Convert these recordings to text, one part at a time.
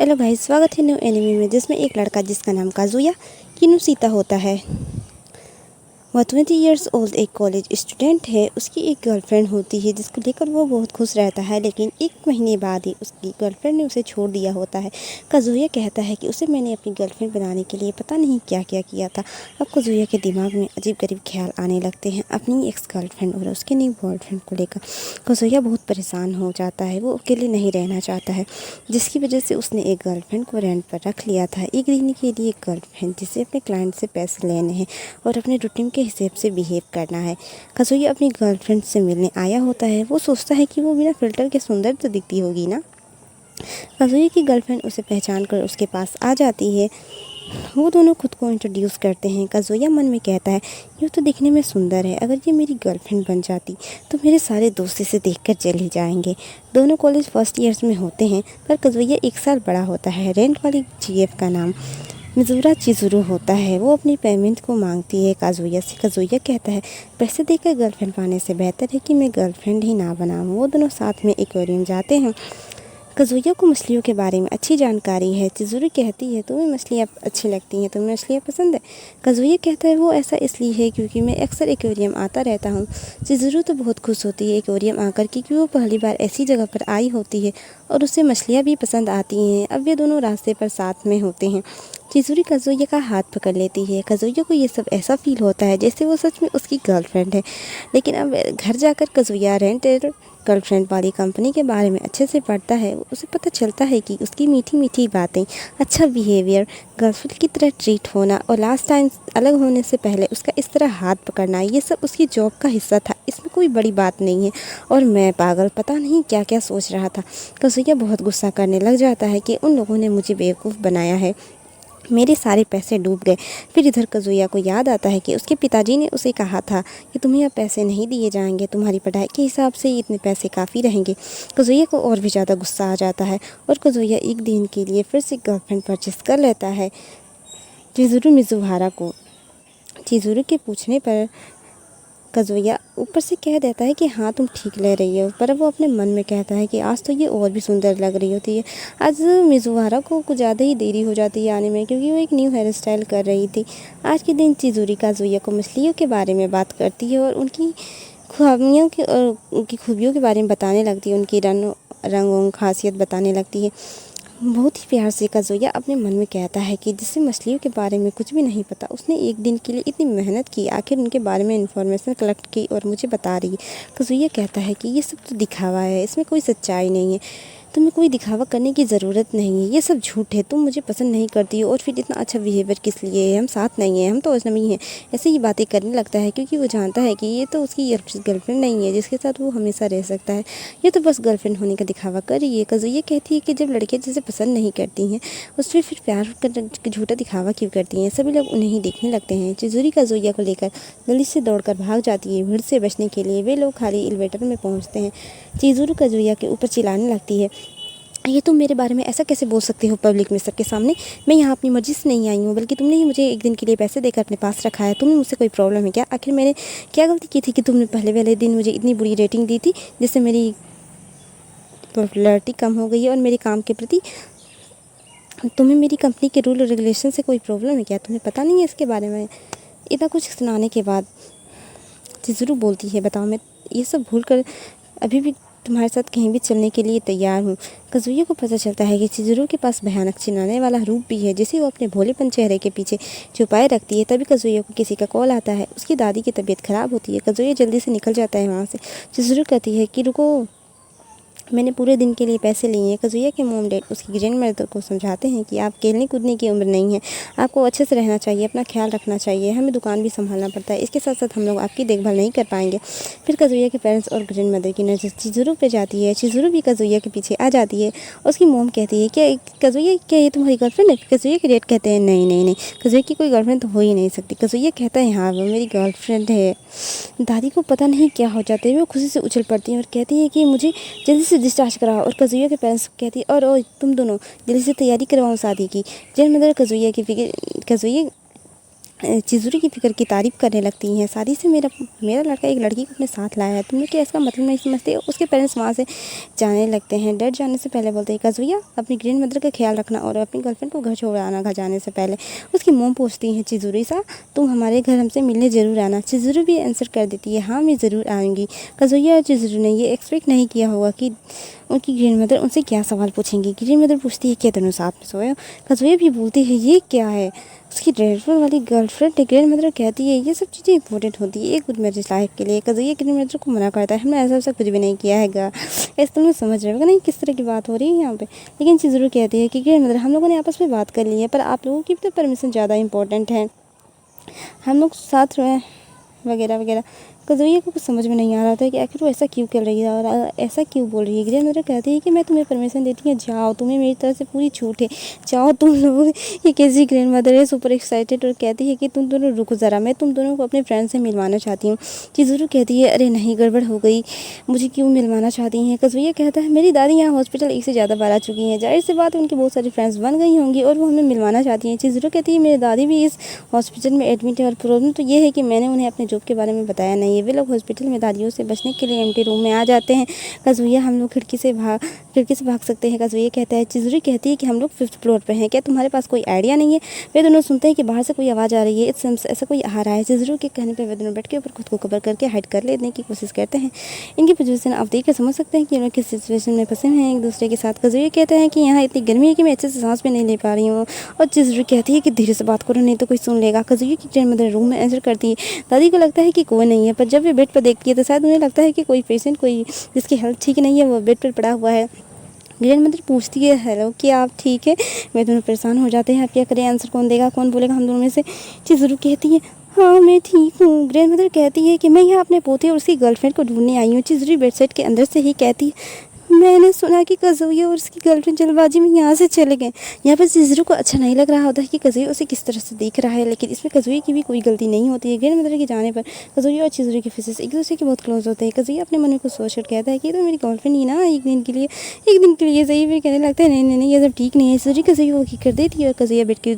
Hello guys, स्वागत है new anime में जिसमें एक लड़का जिसका नाम काजुया किनुसीता होता है। वह 20 ईयर्स ओल्ड एक कॉलेज स्टूडेंट है। उसकी एक गर्लफ्रेंड होती है जिसको लेकर वो बहुत खुश रहता है, लेकिन 1 महीने बाद ही उसकी गर्लफ्रेंड ने उसे छोड़ दिया होता है। काजुया कहता है कि उसे मैंने अपनी गर्लफ्रेंड बनाने के लिए पता नहीं क्या क्या किया था। अब काजुया के दिमाग में अजीब-गरीब ख्याल आने लगते हैं अपनी एक्स गर्लफ्रेंड और उसके न्यू बॉयफ्रेंड को लेकर। काजुया बहुत परेशान हो जाता है, वो अकेले नहीं रहना चाहता है, जिसकी वजह से उसने एक गर्लफ्रेंड को रेंट पर रख लिया था। एक दिन के लिए एक गर्लफ्रेंड जिसे अपने क्लाइंट से पैसे लेने हैं और अपने रूटीन के हिसाब से बिहेव करना है। काजुया अपनी गर्लफ्रेंड से मिलने आया होता है। वो सोचता है कि वो बिना फ़िल्टर के सुंदर तो दिखती होगी ना। काजुया की गर्लफ्रेंड उसे पहचान कर उसके पास आ जाती है। वो दोनों खुद को इंट्रोड्यूस करते हैं। काजुया मन में कहता है, ये तो दिखने में सुंदर है, अगर ये मेरी गर्लफ्रेंड बन जाती तो मेरे सारे दोस्त इसे देखकर चले जाएंगे। दोनों कॉलेज फर्स्ट ईयर्स में होते हैं, पर काजुया 1 साल बड़ा होता है। रेंट वाली जीएफ का नाम मिज़ुरा चिज़ुरू होता है। वो अपनी पेमेंट को मांगती है काजुया से। काजुया कहता है, पैसे देकर गर्लफ्रेंड पाने से बेहतर है कि मैं गर्लफ्रेंड ही ना बनाऊं। वो दोनों साथ में एक्वेरियम जाते हैं। काजुया को मछलियों के बारे में अच्छी जानकारी है। चिज़ुरू कहती है, तुम्हें मछलियाँ अच्छी लगती हैं, तुम्हें मछलियाँ पसंद है। काजुया कहता है, वो ऐसा इसलिए है क्योंकि मैं अक्सर एक्वेरियम आता रहता हूँ। चिज़ुरू तो बहुत खुश होती है एक्वेरियम आकर, क्योंकि वो पहली बार ऐसी जगह पर आई होती है और उसे मछलियाँ भी पसंद आती हैं। अब वे दोनों रास्ते पर साथ में होते हैं। चिज़ुरू काजुया का हाथ पकड़ लेती है। काजुया को ये सब ऐसा फील होता है जैसे वो सच में उसकी गर्लफ्रेंड है। लेकिन अब घर जाकर काजुया रेंटेड गर्लफ्रेंड वाली कंपनी के बारे में अच्छे से पढ़ता है। उसे पता चलता है कि उसकी मीठी मीठी बातें, अच्छा बिहेवियर, गर्लफ्रेंड की तरह ट्रीट होना और लास्ट टाइम अलग होने से पहले उसका इस तरह हाथ पकड़ना, ये सब उसकी जॉब का हिस्सा था। इसमें कोई बड़ी बात नहीं है और मैं पागल पता नहीं क्या क्या सोच रहा था। काजुया बहुत गुस्सा करने लग जाता है कि उन लोगों ने मुझे बेवकूफ़ बनाया है, मेरे सारे पैसे डूब गए। फिर इधर काजुया को याद आता है कि उसके पिताजी ने उसे कहा था कि तुम्हें अब पैसे नहीं दिए जाएंगे, तुम्हारी पढ़ाई के हिसाब से इतने पैसे काफ़ी रहेंगे। काजुया को और भी ज़्यादा गुस्सा आ जाता है और काजुया 1 दिन के लिए फिर से गर्लफ्रेंड परचेस कर लेता है। चिज़ुरू मिज़ुहारा को चिज़ुरू के पूछने पर काजुया ऊपर से कह देता है कि हाँ तुम ठीक ले रही हो, पर वो अपने मन में कहता है कि आज तो ये और भी सुंदर लग रही होती है। आज मिज़ुहारा को कुछ ज़्यादा ही देरी हो जाती है आने में, क्योंकि वो एक न्यू हेयर स्टाइल कर रही थी। आज के दिन चिज़ुरू काजुया को मछलियों के बारे में बात करती है और उनकी खूबियों के बारे में बताने लगती है, उनकी रंग खासियत बताने लगती है। बहुत ही प्यार से काजुया अपने मन में कहता है कि जिसे मछलियों के बारे में कुछ भी नहीं पता, उसने 1 दिन के लिए इतनी मेहनत की, आखिर उनके बारे में इन्फॉर्मेशन कलेक्ट की और मुझे बता रही है। काजुया कहता है कि ये सब तो दिखावा है, इसमें कोई सच्चाई नहीं है, तुम्हें कोई दिखावा करने की ज़रूरत नहीं है, ये सब झूठ है, तुम मुझे पसंद नहीं करती हो और फिर इतना अच्छा बिहेवियर किस लिए है, हम साथ नहीं हैं, हम तो अजनबी हैं। ऐसे ही बातें करने लगता है, क्योंकि वो जानता है कि ये तो उसकी गर्लफ्रेंड नहीं है जिसके साथ वो हमेशा रह सकता है, ये तो बस गर्लफ्रेंड होने का दिखावा कर रही है। काजुया कहती है कि जब लड़कियां जिसे पसंद नहीं करती हैं उस पर फिर प्यार का झूठा दिखावा क्यों करती हैं, सभी लोग उन्हें ही देखने लगते हैं। चिज़ुरू काजुया को लेकर जल्दी से दौड़कर भाग जाती है। भीड़ से बचने के लिए वे लोग खाली एलिवेटर में पहुंचते हैं। चिज़ुरू काजुया के ऊपर चिल्लाने लगती है, ये तुम मेरे बारे में ऐसा कैसे बोल सकते हो पब्लिक में सबके सामने, मैं यहाँ अपनी मर्ज़ी से नहीं आई हूँ, बल्कि तुमने ही मुझे 1 दिन के लिए पैसे देकर अपने पास रखा है। तुम्हें मुझसे कोई प्रॉब्लम है क्या? आखिर मैंने क्या गलती की थी कि तुमने पहले वाले दिन मुझे इतनी बुरी रेटिंग दी थी, जिससे मेरी पॉपुलैरिटी कम हो गई है और मेरे काम के प्रति तुम्हें मेरी कंपनी के रूल और रेगुलेशन से कोई प्रॉब्लम है क्या? तुम्हें पता नहीं है इसके बारे में? इतना कुछ सुनाने के बाद चिज़ुरू बोलती है, बताओ मैं ये सब भूल कर अभी भी तुम्हारे साथ कहीं भी चलने के लिए तैयार हूँ। काजुया को पता चलता है कि चिज़ुरू के पास भयानक चिल्लाने वाला रूप भी है, जिसे वो अपने भोलेपन चेहरे के पीछे छुपाए रखती है। तभी काजुया को किसी का कॉल आता है, उसकी दादी की तबीयत ख़राब होती है। काजुया जल्दी से निकल जाता है वहाँ से। चिज़ुरू कहती है कि रुको, मैंने पूरे दिन के लिए पैसे लिए हैं। काजुया के मॉम डैड उसकी ग्रैंड मदर को समझाते हैं कि आप खेलने कूदने की उम्र नहीं है, आपको अच्छे से रहना चाहिए, अपना ख्याल रखना चाहिए, हमें दुकान भी संभालना पड़ता है, इसके साथ साथ हम लोग आपकी देखभाल नहीं कर पाएंगे। फिर काजुया के पेरेंट्स और ग्रैंड मदर की नज़र चिज़ुरू पे जाती है। चिज़ुरू भी काजुया के पीछे आ जाती है। उसकी मॉम कहती है, क्या काजुया, क्या ये तुम्हारी गर्लफ्रेंड है? काजुया के डैड कहते हैं, नहीं नहीं नहीं, काजुया की कोई गर्लफ्रेंड तो हो ही नहीं सकती। काजुया कहता है, हाँ वो मेरी गर्लफ्रेंड है। दादी को पता नहीं क्या हो जाता है, वो खुशी से उछल पड़ती है और कहती है कि मुझे जल्दी से डिस्चार्ज कराओ। और काजुया के पेरेंट्स कहती है, और तुम दोनों जल्दी से तैयारी करवाओ शादी की। ग्रैंड मदर काजुया चिज़ुरी की फ़िक्र की तारीफ़ करने लगती हैं। शादी से मेरा मेरा लड़का एक लड़की को अपने साथ लाया है, तुमने क्या इसका मतलब नहीं समझते? उसके पेरेंट्स वहाँ से जाने लगते हैं। डैड जाने से पहले बोलते हैं, काज़ुया अपनी ग्रैंड मदर का ख्याल रखना और अपनी गर्लफ्रेंड को घर छोड़ आना घर जाने से पहले। उसकी मॉम पूछती हैं, चिज़ुरी सा तुम हमारे घर हमसे मिलने ज़रूर आना। चिज़ुरी भी आंसर कर देती है, हाँ मैं ज़रूर आऊँगी। काज़ुया और चिज़ुरी ने ये एक्सपेक्ट नहीं किया होगा कि उनकी ग्रैंड मदर उनसे क्या सवाल पूछेंगी। ग्रैंड मदर पूछती है, क्या दोनों साथ में सोए हो? काज़ुया भी बोलती है, ये क्या है? उसकी ड्रेडफुल वाली गर्लफ्रेंड ग्रैंड मदर कहती है, ये सब चीज़ें इंपॉर्टेंट होती है एक गुड मैरिज लाइफ के लिए। काज़ुया ग्रैंड मदर को मना करता है, हमने ऐसा कुछ भी नहीं किया हैगा। ऐसे तुम लोग समझ रहे हो नहीं किस तरह की बात हो रही है यहाँ पे। लेकिन चिज़ुरू कहती है कि ग्रैंड मदर हम लोगों ने आपस में बात कर ली है, पर आप लोगों की भी तो परमिशन ज़्यादा इंपॉर्टेंट है, हम लोग साथ रहें वगैरह वगैरह। काज़ुया को कुछ समझ में नहीं आ रहा था कि आखिर वो ऐसा क्यों कर रही है और ऐसा क्यों बोल रही है। ग्रैंड मदर कहती है कि मैं तुम्हें परमिशन देती हूँ, जाओ, तुम्हें मेरी तरफ से पूरी छूट है, जाओ तुम लोग। ये कैसी ग्रैंड मदर है, सुपर एक्साइटेड, और कहती है कि तुम दोनों रुको ज़रा, मैं तुम दोनों को अपने फ्रेंड से मिलवाना चाहती हूँ। चिज़ुरू कहती है, अरे नहीं, गड़बड़ हो गई, मुझे क्यों मिलवाना चाहती हैं? काज़ुया कहता है, मेरी दादी यहाँ हॉस्पिटल एक से ज़्यादा बार आ चुकी हैं, जाहिर सी बात है उनकी बहुत सारी फ्रेंड्स बन गई होंगी और वो हमें मिलवाना चाहती हैं। चिज़ुरू कहती है, मेरी दादी भी इस हॉस्पिटल में एडमिट है और प्रॉब्लम तो ये है कि मैंने उन्हें अपने जॉब के बारे में बताया नहीं है। वे लोग हॉस्पिटल में दादियों से बचने के लिए एम्प्टी रूम में आ जाते हैं। काज़ुया, हम लोग खिड़की से भाग सकते हैं। काज़ुया कहता है, चिज़ुरी कहती है कि हम लोग 5th फ्लोर पे हैं, क्या तुम्हारे पास कोई आइडिया नहीं है? वे दोनों सुनते हैं कि बाहर से कोई आवाज़ आ रही है, ऐसा कोई आ रहा है। चिज़ुरू के कहने पर वे दोनों बेड के ऊपर खुद को कवर करके हाइड कर लेने की कोशिश करते हैं। इनकी पोजीशन आप देख कर समझ सकते हैं कि ये लोग किस सिचुएशन में फंसे हैं एक दूसरे के साथ। काज़ुया कहते हैं कि यहाँ इतनी गर्मी है कि मैं अच्छे से सांस भी नहीं ले पा रही हूँ, और चिज़ुरू कहती है कि धीरे से बात करो नहीं तो कोई सुन लेगा। काज़ुया की ग्रैंड मदर रूम में एंटर करती है। दादी को लगता है कि कोई नहीं है, पर जब वे बेड पर देखती है तो शायद उन्हें लगता है कि कोई पेशेंट, कोई जिसकी हेल्थ ठीक नहीं है, वो बेड पर पड़ा हुआ है। ग्रैंड मदर पूछती है, हेलो क्या आप ठीक है? वे दोनों परेशान हो जाते हैं, अब क्या करें, आंसर कौन देगा, कौन बोलेगा हम दोनों में से? चिज़ुरू कहती है, हाँ मैं ठीक हूँ। ग्रैंड मदर कहती है कि मैं यहाँ अपने पोते और उसकी गर्लफ्रेंड को ढूंढने आई हूँ। चिज़ुरू बेडसाइड के अंदर से ही कहती है, मैंने सुना कि काज़ुया और उसकी गर्लफ्रेंड जल्दबाजी में यहाँ से चले गए। यहाँ पर चिज़ुरू को अच्छा नहीं लग रहा होता है कि काज़ुया उसे किस तरह से देख रहा है, लेकिन इसमें काज़ुया की भी कोई गलती नहीं होती है। ग्रैंड मदर के जाने पर काज़ुया और चिज़ुरू के फेसेस एक दूसरे के बहुत क्लोज होते हैं। काज़ुया अपने मन में कुछ सोच कर कहता है कि तो मेरी गर्लफ्रेंड ही ना, एक दिन के लिए सही। फिर कहने लगता है, नहीं नहीं नहीं, ये सब ठीक नहीं है। चिज़ुरू काज़ुया को किक कर देती है और काज़ुया बेड के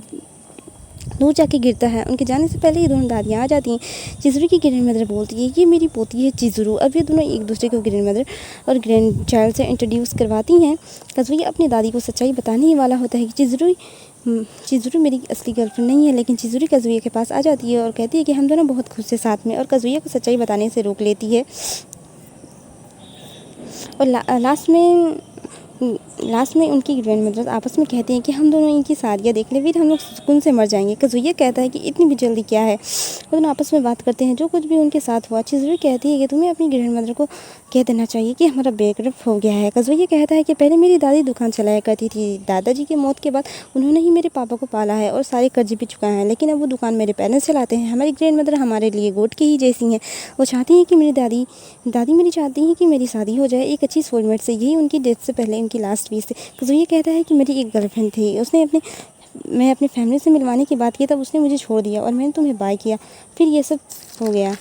दूर जाके गिरता है। उनके जाने से पहले ये दोनों दादियाँ आ जाती हैं। चिज़ुरू की ग्रैंड मदर बोलती है, ये मेरी पोती है चिज़ुरू। अब ये दोनों एक दूसरे को ग्रैंड मदर और ग्रैंड चाइल्ड से इंट्रोड्यूस करवाती हैं। काज़ुया अपनी दादी को सच्चाई बताने ही वाला होता है कि चिज़ुरू मेरी असली गर्लफ्रेंड नहीं है, लेकिन चिज़ुरू काज़ुया के पास आ जाती है और कहती है कि हम दोनों बहुत खुश हैं साथ में, और काज़ुया को सच्चाई बताने से रोक लेती है। और लास्ट में उनकी ग्रैंड मदर आपस में कहती हैं कि हम दोनों इनकी शादियाँ देख लें, फिर हम लोग सुकून से मर जाएंगे। काज़ुया कहता है कि इतनी भी जल्दी क्या है। वो दोनों आपस में बात करते हैं जो कुछ भी उनके साथ हुआ। चिज़ुरू कहती है कि तुम्हें अपनी ग्रैंड मदर को कह देना चाहिए कि हमारा ब्रेकअप हो गया है। काज़ुया कहता है कि पहले मेरी दादी दुकान चलाया करती थी, दादाजी की मौत के बाद उन्होंने ही मेरे पापा को पाला है और सारे कर्ज भी चुकाए हैं, लेकिन अब वो दुकान मेरे पेरेंट्स चलाते हैं। हमारी ग्रैंड मदर हमारे लिए गोट की ही जैसी हैं। वो चाहती हैं कि मेरी दादी मेरी चाहती हैं कि मेरी शादी हो जाए एक अच्छी सोलमेट से, यही उनकी डेथ से पहले उनकी लास्ट विश थी। काज़ुया कहता है कि मेरी एक गर्लफ्रेंड थी, मैं अपनी फैमिली से मिलवाने की बात की, तब उसने मुझे छोड़ दिया और मैंने तुम्हें बाय किया, फिर ये सब हो गया।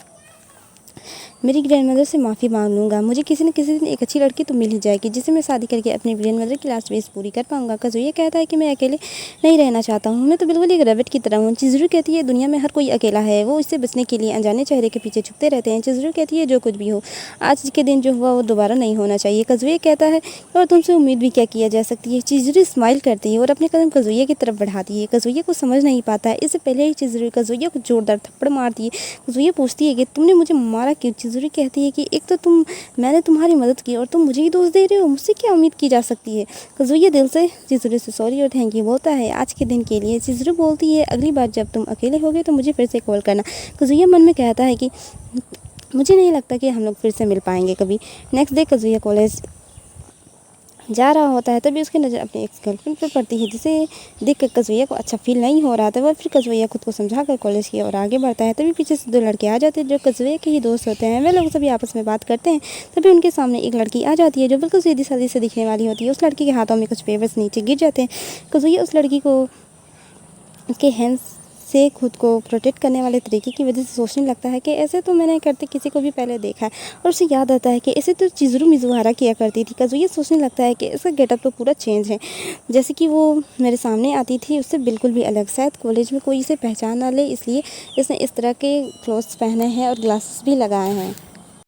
मेरी ग्रैंड मदर से माफ़ी मांग लूँगा, मुझे किसी न किसी दिन एक अच्छी लड़की तो मिल ही जाएगी जिसे मैं शादी करके अपनी ग्रैंड मदर की लास्ट विश पूरी कर पाऊँगा। काज़ुया कहता है कि मैं अकेले नहीं रहना चाहता हूँ, मैं तो बिल्कुल एक रैबिट की तरह हूँ। चिज़ुरू कहती है, दुनिया में हर कोई अकेला है, वो इससे बचने के लिए अनजाने चेहरे के पीछे छुपते रहते हैं। चिज़ुरू कहती है, जो कुछ भी हो, आज के दिन जो हुआ वो दोबारा नहीं होना चाहिए। काज़ुया कहता है, और तुमसे उम्मीद भी क्या किया जा सकती है। चिज़ुरू स्माइल करती है और अपने कदम काज़ुया की तरफ बढ़ाती है। काज़ुया को समझ नहीं पाता है, इससे पहले ही चिज़ुरू काज़ुया को जोरदार थप्पड़ मारती है। काज़ुया पूछती है कि तुमने मुझे मारा क्यों? चिज़ुरू कहती है कि एक तो मैंने तुम्हारी मदद की और तुम मुझे ही दोष दे रहे हो, मुझसे क्या उम्मीद की जा सकती है। काज़ुया दिल से चिज़ुरू से सॉरी और थैंक यू बोलता है आज के दिन के लिए। चिज़ुरू बोलती है, अगली बार जब तुम अकेले होगे तो मुझे फिर से कॉल करना। काज़ुया मन में कहता है कि मुझे नहीं लगता कि हम लोग फिर से मिल पाएंगे कभी। नेक्स्ट डे काज़ुया कॉलेज जा रहा होता है, तभी उसकी नज़र अपनी एक्स गर्लफ्रेंड पर पड़ती है, जिसे देखकर काज़ुया को अच्छा फील नहीं हो रहा था। वह फिर काज़ुया खुद को समझाकर कॉलेज की ओर आगे बढ़ता है। तभी पीछे से दो लड़के आ जाते हैं जो काज़ुया के ही दोस्त होते हैं। वे लोग सभी आपस में बात करते हैं, तभी उनके सामने एक लड़की आ जाती है जो बिल्कुल सीधी सादी से दिखने वाली होती है। उस लड़की के हाथों में कुछ पेपर्स नीचे गिर जाते हैं। काज़ुया उस लड़की को उसके हैंड्स से खुद को प्रोटेक्ट करने वाले तरीके की वजह से सोचने लगता है कि ऐसे तो मैंने करते किसी को भी पहले देखा है, और उसे याद आता है कि ऐसे तो चिज़ुरू मिज़ुहारा किया करती थी। काज़ुया सोचने लगता है कि इसका गेटअप तो पूरा चेंज है, जैसे कि वो मेरे सामने आती थी उससे बिल्कुल भी अलग। शायद कॉलेज में कोई इसे पहचान ना ले, इसलिए इसने इस तरह के क्लोथ्स पहने हैं और ग्लासेस भी लगाए हैं।